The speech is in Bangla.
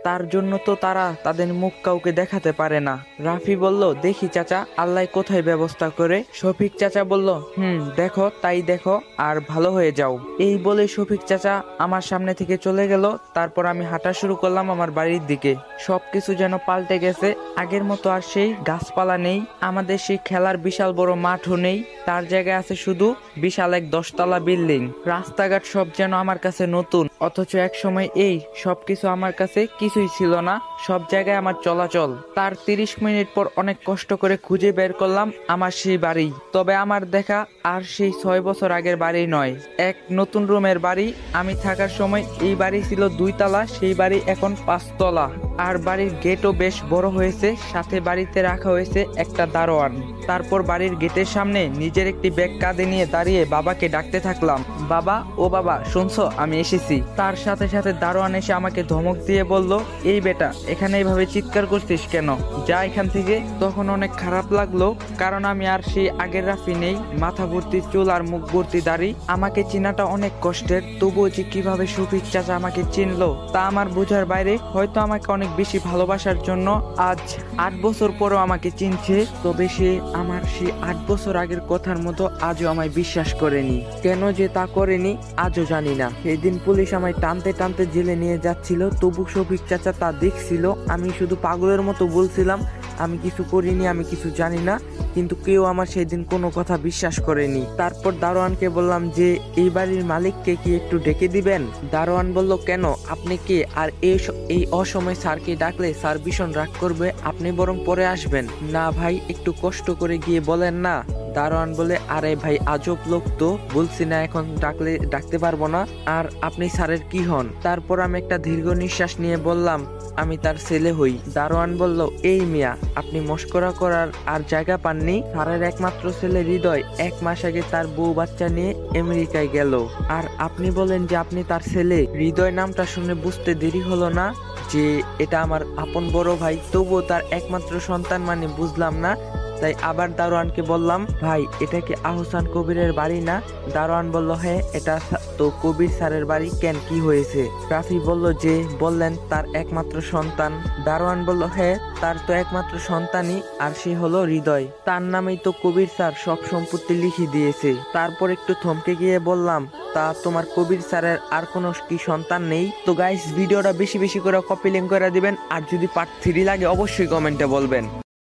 তার জন্য তো তারা তাদের মুখ কাউকে দেখাতে পারে না। রাফি বলল, দেখি চাচা, আল্লাহ কোথায় ব্যবস্থা করে। শফিক চাচা বলল, দেখো তাই দেখো, আর ভালো হয়ে যাও। এই বলে শফিক চাচা আমার সামনে থেকে চলে গেল। তারপর আমি হাঁটা শুরু করলাম আমার বাড়ির দিকে। সবকিছু যেন পাল্টে গেছে। আগের মতো আর সেই গাছপালা নেই, আমাদের সেই খেলার বিশাল বড় মাঠও নেই। তার জায়গায় আছে শুধু বিশাল এক 10 তলা বিল্ডিং। রাস্তাঘাট সব যেন আমার কাছে নতুন, অথচ এক সময় এই সবকিছু আমার কাছে কিছুই ছিল না। সব জায়গায় আমার চলাচল। তার 30 মিনিট পর অনেক কষ্ট করে খুঁজে বের করলাম আমার সেই বাড়ি। তবে আমার দেখা আর সেই 6 বছর আগের বাড়ি নয়, এক নতুন রুমের বাড়ি। আমি থাকার সময় এই বাড়ি ছিল 2 তলা, সেই বাড়ি এখন 5 তলা। আর বাড়ির গেটও বেশ বড় হয়েছে, সাথে বাড়িতে রাখা হয়েছে একটা দারোয়ান। তারপর বাড়ির গেটের সামনে নিজের একটি ব্যাগ কাঁধে নিয়ে দাঁড়িয়ে বাবাকে ডাকতে থাকলাম, বাবা ও বাবা শুনছো আমি এসেছি। তার সাথে সাথে দারোয়ান এসে আমাকে ধমক দিয়ে বলল, এই বেটা এখানে এইভাবে চিৎকার করছিস কেন, যা এখান থেকে। তখন অনেক খারাপ লাগলো, কারণ আমি আর সেই আগের রাফি নেই। মাথা ভর্তি চুল আর মুখ ভর্তি দাড়ি। আমাকে চেনাটা অনেক কষ্টের, তবুও যে কিভাবে শফিক চাচা আমাকে চিনলো তা আমার বোঝার বাইরে। হয়তো আমাকে অনেক বেশি ভালোবাসার জন্য আজ 8 বছর পরও আমাকে চিনছে। তবে সে আমার সেই 8 বছর আগের কথার মতো আজও আমায় বিশ্বাস করেনি। কেন যে তা করেনি আজও জানি না। সেদিন পুলিশ আমায় টানতে টানতে জেলে নিয়ে যাচ্ছিল, তবু শফিক চাচা তা দেখছিল। আমি শুধু পাগলের মতো বলছিলাম আমি কিছু করিনি, আমি কিছু জানি না, কিন্তু কেউ আমার সেদিন কোনো কথা বিশ্বাস করেনি। তারপর দারোয়ানকে বললাম যে এই বাড়ির মালিককে কি একটু ডেকে দিবেন। দারোয়ান বলল, কেন, আপনি কে? আর এই অসময় স্যারকে ডাকলে স্যার ভীষণ রাগ করবে, আপনি বরং পরে আসবেন। না ভাই, একটু কষ্ট করে গিয়ে বলেন না। দারোয়ান বলে, আরে ভাই আজব লোক তো, বলছি না এখন ডাকতে পারবো না। আর আপনি স্যারের কি হন? তারপর আমি একটা দীর্ঘ নিঃশ্বাস নিয়ে বললাম, আমি তার ছেলে হই। দারোয়ান বলল, এই মিয়া, আপনি মস্করা করার আর জায়গা পাননি। স্যারের একমাত্র ছেলে হৃদয় 1 মাস আগে তার বউ বাচ্চা নিয়ে আমেরিকায় গেল, আর আপনি বলেন যে আপনি তার ছেলে। হৃদয় নামটা শুনে বুঝতে দেরি হলো না যে এটা আমার আপন বড় ভাই, তবুও তার একমাত্র সন্তান মানে বুঝলাম না। তাই আবার দারোয়ানকে বললাম, ভাই এটা কি আহসান কবিরের বাড়ি না? দারোয়ান বলল, হ্যাঁ এটা তো কবির স্যারের বাড়ি, কেন কি হয়েছে? রাফি বলল যে বললেন তার একমাত্র সন্তান। দারোয়ান বলল, হ্যাঁ তার তো একমাত্র সন্তানই, আর সে হলো হৃদয়। তার নামেই তো কবির স্যার সব সম্পত্তি লিখে দিয়েছে। তারপর একটু থমকে গিয়ে বললাম, তা তোমার কবির স্যারের আর কোনো কি সন্তান নেই? তো গাইস, ভিডিওটা বেশি বেশি করে কপি লিংক করে দিবেন, আর যদি পার্ট 3 লাগে অবশ্যই কমেন্টে বলবেন।